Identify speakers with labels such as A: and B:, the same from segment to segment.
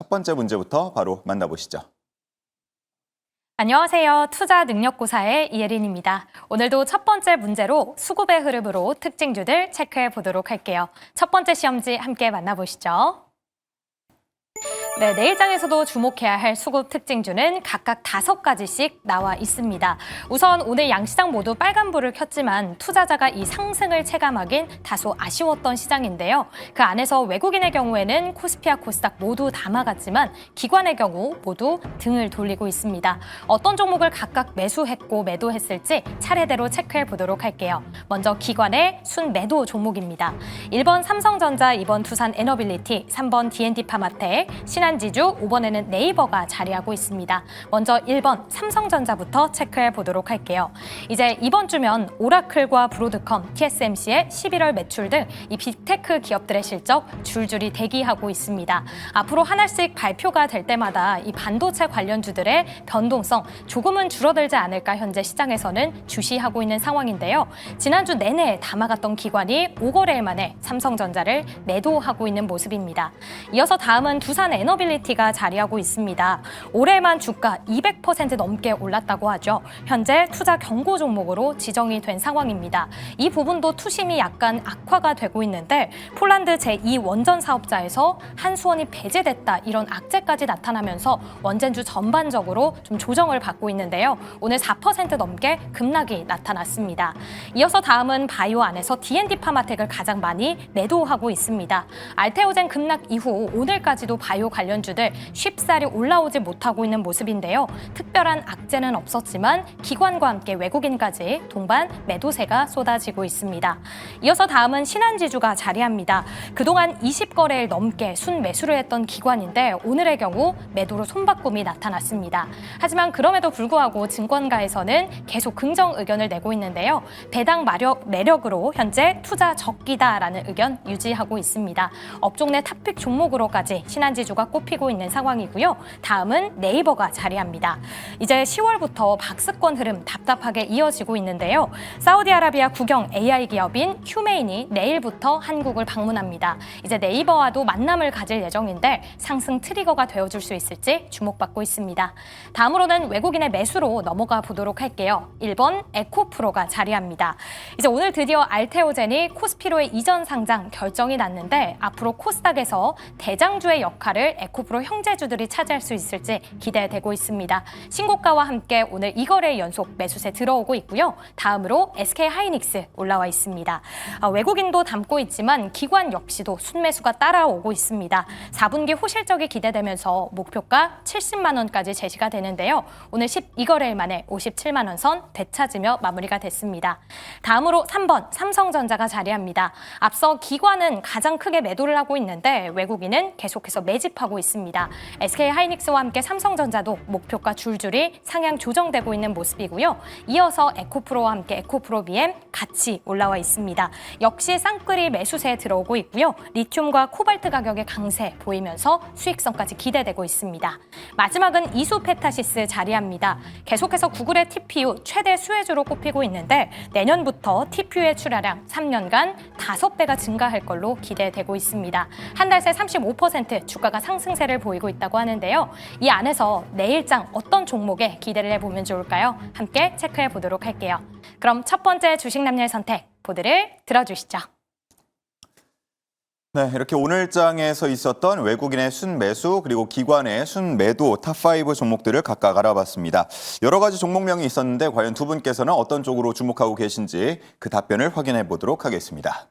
A: 첫 번째 문제부터 바로 만나보시죠.
B: 안녕하세요. 투자 능력고사의 이예린입니다. 오늘도 첫 번째 문제로 수급의 흐름으로 특징주들 체크해 보도록 할게요. 첫 번째 시험지 함께 만나보시죠. 네, 내일장에서도 주목해야 할 수급 특징주는 각각 5가지씩 나와 있습니다. 우선 오늘 양시장 모두 빨간불을 켰지만 투자자가 이 상승을 체감하긴 다소 아쉬웠던 시장인데요. 그 안에서 외국인의 경우에는 코스피와 코스닥 모두 다 막았지만 기관의 경우 모두 등을 돌리고 있습니다. 어떤 종목을 각각 매수했고 매도했을지 차례대로 체크해 보도록 할게요. 먼저 기관의 순매도 종목입니다. 1번 삼성전자, 2번 두산에너빌리티, 3번 D&D파마텍, 신한지주, 5번에는 네이버가 자리하고 있습니다. 먼저 1번 삼성전자부터 체크해 보도록 할게요. 이제 이번 주면 오라클과 브로드컴, TSMC의 11월 매출 등 이 빅테크 기업들의 실적 줄줄이 대기하고 있습니다. 앞으로 하나씩 발표가 될 때마다 이 반도체 관련주들의 변동성 조금은 줄어들지 않을까 현재 시장에서는 주시하고 있는 상황인데요. 지난주 내내 담아갔던 기관이 5거래일 만에 삼성전자를 매도하고 있는 모습입니다. 이어서 다음은 두산에너빌리티가 자리하고 있습니다. 올해만 주가 200% 넘게 올랐다고 하죠. 현재 투자 경고 종목으로 지정이 된 상황입니다. 이 부분도 투심이 약간 악화가 되고 있는데 폴란드 제2 원전 사업자에서 한수원이 배제됐다 이런 악재까지 나타나면서 원전주 전반적으로 좀 조정을 받고 있는데요. 오늘 4% 넘게 급락이 나타났습니다. 이어서 다음은 바이오 안에서 D&D파마텍을 가장 많이 매도하고 있습니다. 알테오젠 급락 이후 오늘까지도 바이오 관련주들 쉽사리 올라오지 못하고 있는 모습인데요. 특별한 악재는 없었지만 기관과 함께 외국인까지 동반 매도세가 쏟아지고 있습니다. 이어서 다음은 신한지주가 자리합니다. 그동안 20거래일 넘게 순매수를 했던 기관인데 오늘의 경우 매도로 손바꿈이 나타났습니다. 하지만 그럼에도 불구하고 증권가에서는 계속 긍정 의견을 내고 있는데요. 배당 매력으로 현재 투자 적기다라는 의견 유지하고 있습니다. 업종 내 탑픽 종목으로까지 신한지주가 꼽히고 있는 상황이고요. 다음은 네이버가 자리합니다. 이제 10월부터 박스권 흐름 답답하게 이어지고 있는데요. 사우디아라비아 국영 AI 기업인 휴메인이 내일부터 한국을 방문합니다. 이제 네이버와도 만남을 가질 예정인데 상승 트리거가 되어줄 수 있을지 주목받고 있습니다. 다음으로는 외국인의 매수로 넘어가 보도록 할게요. 1번 에코프로가 자리합니다. 이제 오늘 드디어 알테오젠이 코스피로의 이전 상장 결정이 났는데 앞으로 코스닥에서 대장주의 역할을 에코프로 형제주들이 차지할 수 있을지 기대되고 있습니다. 신고가와 함께 오늘 2거래 연속 매수세 들어오고 있고요. 다음으로 SK하이닉스 올라와 있습니다. 외국인도 담고 있지만 기관 역시도 순매수가 따라오고 있습니다. 4분기 호실적이 기대되면서 목표가 70만 원까지 제시가 되는데요. 오늘 12거래일 만에 57만 원 선 되찾으며 마무리가 됐습니다. 다음으로 3번 삼성전자가 자리합니다. 앞서 기관은 가장 크게 매도를 하고 있는데 외국인은 계속해서 매집하고 있습니다. SK하이닉스와 함께 삼성전자도 목표가 줄줄이 상향 조정되고 있는 모습이고요. 이어서 에코프로와 함께 에코프로 BM 같이 올라와 있습니다. 역시 쌍끌이 매수세에 들어오고 있고요. 리튬과 코발트 가격의 강세 보이면서 수익성까지 기대되고 있습니다. 마지막은 이수페타시스 자리합니다. 계속해서 구글의 TPU 최대 수혜주로 꼽히고 있는데 내년부터 TPU의 출하량 3년간 5배가 증가할 걸로 기대되고 있습니다. 한 달 새 35% 주가가 상승세를 보이고 있다고 하는데요. 이 안에서 내일장 어떤 종목에 기대를 해보면 좋을까요? 함께 체크해 보도록 할게요. 그럼 첫 번째 주식 남녀의 선택 보드를 들어주시죠.
A: 네, 이렇게 오늘장에서 있었던 외국인의 순매수 그리고 기관의 순매도 탑5 종목들을 각각 알아봤습니다. 여러 가지 종목명이 있었는데 과연 두 분께서는 어떤 쪽으로 주목하고 계신지 그 답변을 확인해 보도록 하겠습니다.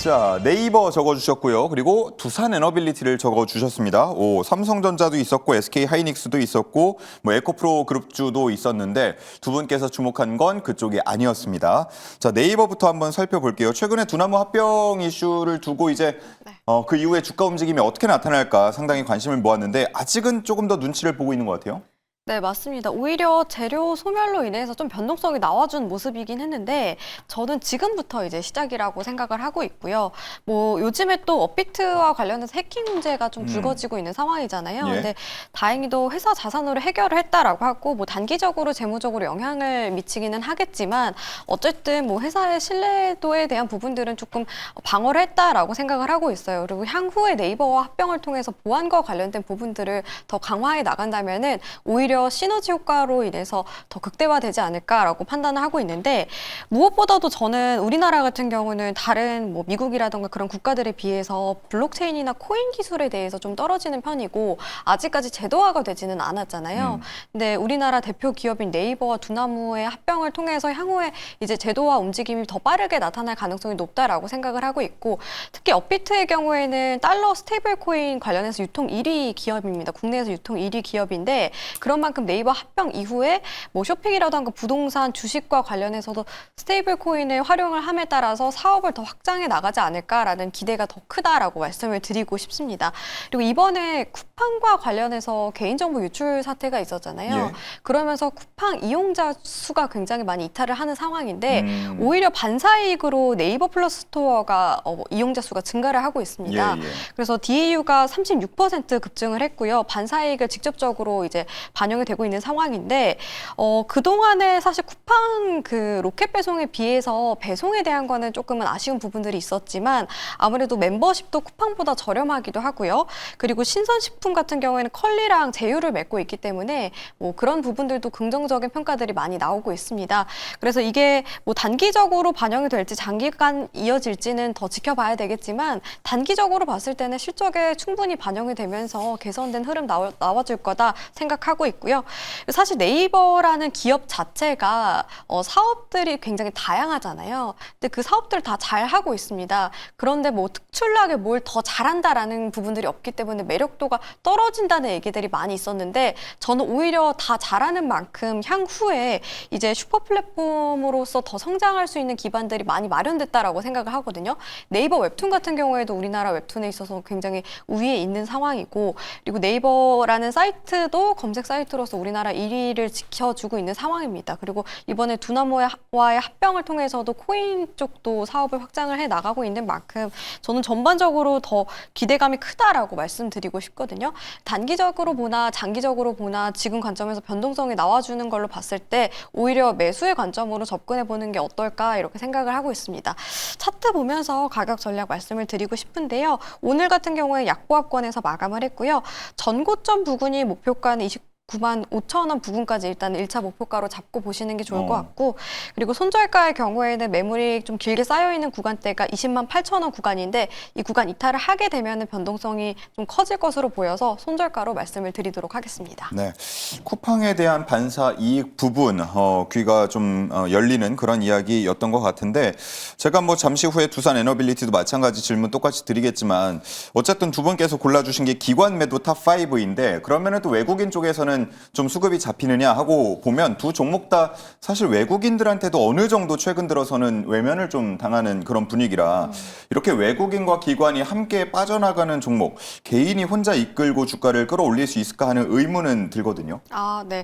A: 자, 네이버 적어주셨고요. 그리고 두산에너빌리티를 적어주셨습니다. 삼성전자도 있었고 SK하이닉스도 있었고 에코프로 그룹주도 있었는데 두 분께서 주목한 건 그쪽이 아니었습니다. 자, 네이버부터 한번 살펴볼게요. 최근에 두나무 합병 이슈를 두고 이제 그 이후에 주가 움직임이 어떻게 나타날까 상당히 관심을 모았는데 아직은 조금 더 눈치를 보고 있는 것 같아요.
C: 네, 맞습니다. 오히려 재료 소멸로 인해서 좀 변동성이 나와준 모습이긴 했는데 저는 지금부터 이제 시작이라고 생각을 하고 있고요. 뭐 요즘에 또 업비트와 관련해서 해킹 문제가 좀 불거지고 있는 상황이잖아요.
A: 예.
C: 근데 다행히도 회사 자산으로 해결을 했다라고 하고 뭐 단기적으로 재무적으로 영향을 미치기는 하겠지만 어쨌든 뭐 회사의 신뢰도에 대한 부분들은 조금 방어를 했다라고 생각을 하고 있어요. 그리고 향후에 네이버와 합병을 통해서 보안과 관련된 부분들을 더 강화해 나간다면은 오히려 시너지 효과로 인해서 더 극대화되지 않을까라고 판단을 하고 있는데 무엇보다도 저는 우리나라 같은 경우는 다른 뭐 미국이라던가 그런 국가들에 비해서 블록체인이나 코인 기술에 대해서 좀 떨어지는 편이고 아직까지 제도화가 되지는 않았잖아요. 근데 우리나라 대표 기업인 네이버와 두나무의 합병을 통해서 향후에 이제 제도화 움직임이 더 빠르게 나타날 가능성이 높다라고 생각을 하고 있고 특히 업비트의 경우에는 달러 스테이블 코인 관련해서 유통 1위 기업입니다. 국내에서 유통 1위 기업인데 그런 만큼 네이버 합병 이후에 뭐 쇼핑이라던가 부동산 주식과 관련해서도 스테이블 코인을 활용을 함에 따라서 사업을 더 확장해 나가지 않을까라는 기대가 더 크다라고 말씀을 드리고 싶습니다. 그리고 이번에 쿠팡과 관련해서 개인정보 유출 사태가 있었잖아요.
A: 예.
C: 그러면서 쿠팡 이용자 수가 굉장히 많이 이탈을 하는 상황인데 오히려 반사이익으로 네이버 플러스 스토어가 이용자 수가 증가를 하고 있습니다.
A: 예, 예.
C: 그래서 DAU가 36% 급증을 했고요. 반사이익을 직접적으로 이제 반영이 되고 있는 상황인데 그동안에 사실 쿠팡 그 로켓 배송에 비해서 배송에 대한 거는 조금은 아쉬운 부분들이 있었지만 아무래도 멤버십도 쿠팡보다 저렴하기도 하고요. 그리고 신선식품 같은 경우에는 컬리랑 제휴를 맺고 있기 때문에 뭐 그런 부분들도 긍정적인 평가들이 많이 나오고 있습니다. 그래서 이게 뭐 단기적으로 반영이 될지 장기간 이어질지는 더 지켜봐야 되겠지만 단기적으로 봤을 때는 실적에 충분히 반영이 되면서 개선된 흐름 나와줄 거다 생각하고 있고요. 사실 네이버라는 기업 자체가 사업들이 굉장히 다양하잖아요. 근데 그 사업들을 다 잘하고 있습니다. 그런데 뭐 특출나게 뭘 더 잘한다라는 부분들이 없기 때문에 매력도가 떨어진다는 얘기들이 많이 있었는데 저는 오히려 다 잘하는 만큼 향후에 이제 슈퍼 플랫폼으로서 더 성장할 수 있는 기반들이 많이 마련됐다라고 생각을 하거든요. 네이버 웹툰 같은 경우에도 우리나라 웹툰에 있어서 굉장히 우위에 있는 상황이고 그리고 네이버라는 사이트도 검색 사이트로서 우리나라 1위를 지켜주고 있는 상황입니다. 그리고 이번에 두나무와의 합병을 통해서도 코인 쪽도 사업을 확장을 해 나가고 있는 만큼 저는 전반적으로 더 기대감이 크다라고 말씀드리고 싶거든요. 단기적으로 보나 장기적으로 보나 지금 관점에서 변동성이 나와주는 걸로 봤을 때 오히려 매수의 관점으로 접근해 보는 게 어떨까 이렇게 생각을 하고 있습니다. 차트 보면서 가격 전략 말씀을 드리고 싶은데요. 오늘 같은 경우에 약보합권에서 마감을 했고요. 전고점 부근이 목표가는 29만 5천 원 부근까지 일단 1차 목표가로 잡고 보시는 게 좋을 것 같고 그리고 손절가의 경우에는 매물이 좀 길게 쌓여있는 구간대가 20만 8천 원 구간인데 이 구간 이탈을 하게 되면 변동성이 좀 커질 것으로 보여서 손절가로 말씀을 드리도록 하겠습니다.
A: 네, 쿠팡에 대한 반사 이익 부분 귀가 좀 열리는 그런 이야기였던 것 같은데 제가 뭐 잠시 후에 두산 에너빌리티도 마찬가지 질문 똑같이 드리겠지만 어쨌든 두 분께서 골라주신 게 기관 매도 탑 5인데 그러면은 또 외국인 쪽에서는 좀 수급이 잡히느냐 하고 보면 두 종목 다 사실 외국인들한테도 어느 정도 최근 들어서는 외면을 좀 당하는 그런 분위기라 이렇게 외국인과 기관이 함께 빠져나가는 종목 개인이 혼자 이끌고 주가를 끌어올릴 수 있을까 하는 의문은 들거든요.
C: 아, 네.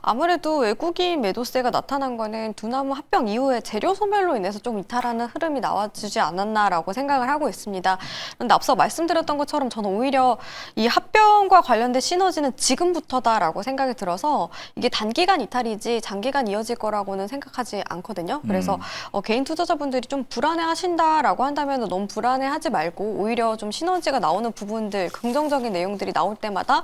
C: 아무래도 외국인 매도세가 나타난 거는 두나무 합병 이후에 재료 소멸로 인해서 좀 이탈하는 흐름이 나와주지 않았나라고 생각을 하고 있습니다. 그런데 앞서 말씀드렸던 것처럼 저는 오히려 이 합병과 관련된 시너지는 지금부터다라고 생각이 들어서 이게 단기간 이탈이지 장기간 이어질 거라고는 생각하지 않거든요. 그래서 개인 투자자분들이 좀 불안해하신다라고 한다면 너무 불안해하지 말고 오히려 좀 시너지가 나오는 부분들, 긍정적인 내용들이 나올 때마다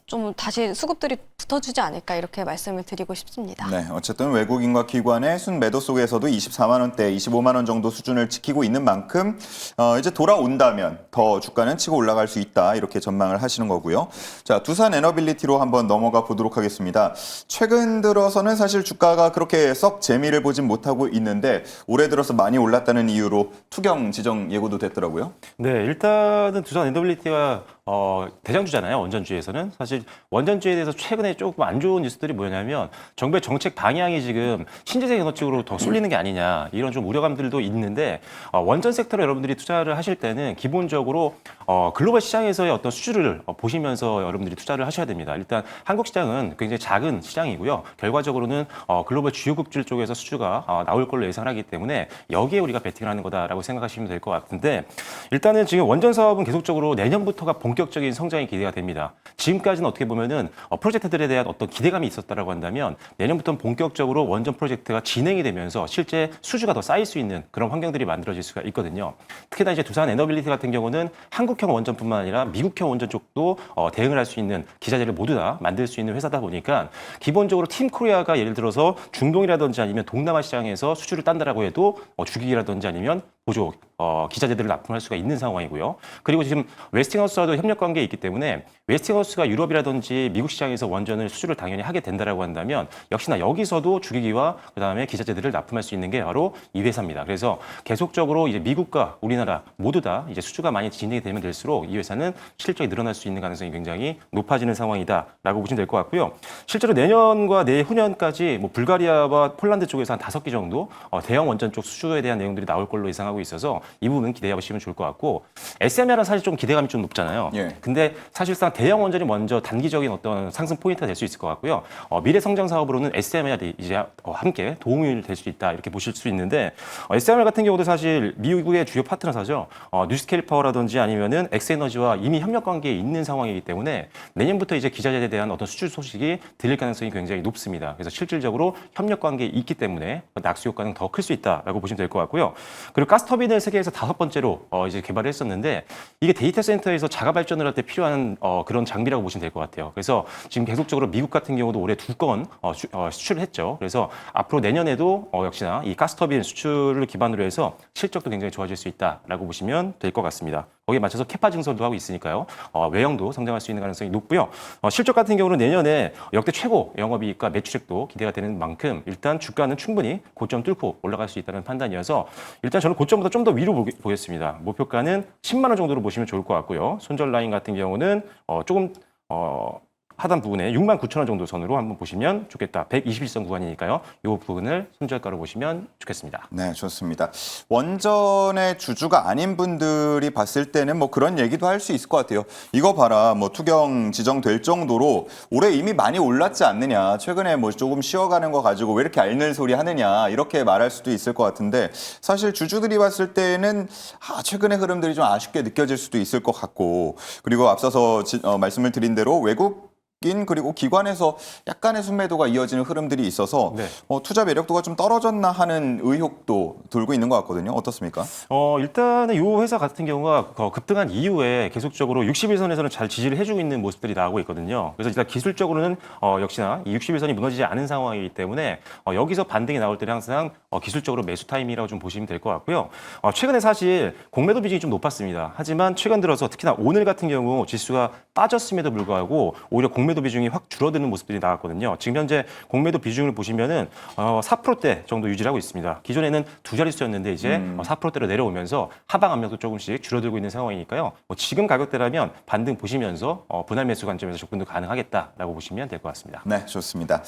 C: 좀 다시 수급들이 붙어주지 않을까 이렇게 말씀을 드리고 싶습니다.
A: 네, 어쨌든 외국인과 기관의 순 매도 속에서도 24만 원대, 25만 원 정도 수준을 지키고 있는 만큼 이제 돌아온다면 더 주가는 치고 올라갈 수 있다 이렇게 전망을 하시는 거고요. 자, 두산 에너빌리티로 한번 넘어가 보도록 하겠습니다. 최근 들어서는 사실 주가가 그렇게 썩 재미를 보진 못하고 있는데 올해 들어서 많이 올랐다는 이유로 투경 지정 예고도 됐더라고요.
D: 네, 일단은 두산 에너빌리티가 대장주잖아요. 원전주에서는. 사실 원전주에 대해서 최근에 조금 안 좋은 뉴스들이 뭐냐면 정부의 정책 방향이 지금 신재생 에너지 쪽으로 더 쏠리는 게 아니냐 이런 좀 우려감들도 있는데 원전 섹터로 여러분들이 투자를 하실 때는 기본적으로 글로벌 시장에서의 어떤 수주를 보시면서 여러분들이 투자를 하셔야 됩니다. 일단 한국 시장은 굉장히 작은 시장이고요. 결과적으로는 글로벌 주요국들 쪽에서 수주가 나올 걸로 예상을 하기 때문에 여기에 우리가 베팅을 하는 거다라고 생각하시면 될 것 같은데 일단은 지금 원전 사업은 계속적으로 내년부터가 본격적인 성장이 기대가 됩니다. 지금까지는 어떻게 보면은 프로젝트들에 대한 어떤 기대감이 있었다라고 한다면 내년부터는 본격적으로 원전 프로젝트가 진행이 되면서 실제 수주가 더 쌓일 수 있는 그런 환경들이 만들어질 수가 있거든요. 특히나 이제 두산 에너빌리티 같은 경우는 한국형 원전뿐만 아니라 미국형 원전 쪽도 대응을 할 수 있는 기자재를 모두 다 만들 수 있는 회사다 보니까 기본적으로 팀 코리아가 예를 들어서 중동이라든지 아니면 동남아 시장에서 수주를 딴다라고 해도 주기기라든지 아니면 보조 기자재들을 납품할 수가 있는 상황이고요. 그리고 지금 웨스팅하우스와도 협력 관계에 있기 때문에 웨스팅하우스가 유럽이라든지 미국 시장에서 원전을 수주를 당연히 하게 된다라고 한다면 역시나 여기서도 주기기와 그다음에 기자재들을 납품할 수 있는 게 바로 이 회사입니다. 그래서 계속적으로 이제 미국과 우리나라 모두 다 이제 수주가 많이 진행이 되면 될수록 이 회사는 실적이 늘어날 수 있는 가능성이 굉장히 높아지는 상황이다라고 보시면 될 것 같고요. 실제로 내년과 내후년까지 뭐 불가리아와 폴란드 쪽에서 한 5개 정도 대형 원전 쪽 수주에 대한 내용들이 나올 걸로 예상하고 있어서 이 부분 기대해 보시면 좋을 것 같고 SMR은 사실 좀 기대감이 좀 높잖아요.
A: 예.
D: 근데 사실상 대형 원전이 먼저 단기적인 어떤 상승 포인트가 될 수 있을 것 같고요. 미래 성장 사업으로는 SMR이 이제 함께 도움이 될 수 있다 이렇게 보실 수 있는데 SMR 같은 경우도 사실 미국의 주요 파트너사죠. 뉴스케일 파워라든지 아니면은 엑스에너지와 이미 협력 관계에 있는 상황이기 때문에 내년부터 이제 기자재에 대한 어떤 수출 소식이 들릴 가능성이 굉장히 높습니다. 그래서 실질적으로 협력 관계에 있기 때문에 낙수 효과는 더 클 수 있다라고 보시면 될 것 같고요. 그리고 가스터빈을 세계에서 5번째로 이제 개발을 했었는데 이게 데이터 센터에서 자가 발전을 할 때 필요한 그런 장비라고 보시면 될 것 같아요. 그래서 지금 계속적으로 미국 같은 경우도 올해 2건 수출을 했죠. 그래서 앞으로 내년에도 역시나 이 가스터빈 수출을 기반으로 해서 실적도 굉장히 좋아질 수 있다라고 보시면 될 것 같습니다. 거기에 맞춰서 캐파 증설도 하고 있으니까요. 외형도 성장할 수 있는 가능성이 높고요. 실적 같은 경우는 내년에 역대 최고 영업이익과 매출액도 기대가 되는 만큼 일단 주가는 충분히 고점 뚫고 올라갈 수 있다는 판단이어서 일단 저는 고점보다 좀 더 위로 보겠습니다. 목표가는 10만 원 정도로 보시면 좋을 것 같고요. 손절 라인 같은 경우는 조금 하단 부분에 6만 9천 원 정도 선으로 한번 보시면 좋겠다. 121선 구간이니까요. 이 부분을 손절가로 보시면 좋겠습니다.
A: 네, 좋습니다. 원전의 주주가 아닌 분들이 봤을 때는 뭐 그런 얘기도 할 수 있을 것 같아요. 이거 봐라, 뭐 투경 지정될 정도로 올해 이미 많이 올랐지 않느냐. 최근에 뭐 조금 쉬어가는 거 가지고 왜 이렇게 앓는 소리 하느냐. 이렇게 말할 수도 있을 것 같은데 사실 주주들이 봤을 때는 최근의 흐름들이 좀 아쉽게 느껴질 수도 있을 것 같고 그리고 앞서서 말씀을 드린 대로 그리고 기관에서 약간의 순매도가 이어지는 흐름들이 있어서
D: 네.
A: 투자 매력도가 좀 떨어졌나 하는 의혹도 들고 있는 것 같거든요. 어떻습니까?
D: 일단은 이 회사 같은 경우가 급등한 이후에 계속적으로 61선에서는 잘 지지를 해주고 있는 모습들이 나오고 있거든요. 그래서 일단 기술적으로는 역시나 이 61선이 무너지지 않은 상황이기 때문에 여기서 반등이 나올 때는 항상 기술적으로 매수 타이밍이라고 좀 보시면 될 것 같고요. 최근에 사실 공매도 비중이 좀 높았습니다. 하지만 최근 들어서 특히나 오늘 같은 경우 지수가 빠졌음에도 불구하고 오히려 공매도 비중이 확 줄어드는 모습들이 나왔거든요. 지금 현재 공매도 비중을 보시면은 4%대 정도 유지하고 있습니다. 기존에는 두 자릿수였는데 이제 4%대로 내려오면서 하방 압력도 조금씩 줄어들고 있는 상황이니까요. 지금 가격대라면 반등 보시면서 분할 매수 관점에서 접근도 가능하겠다라고 보시면 될 것 같습니다.
A: 네, 좋습니다.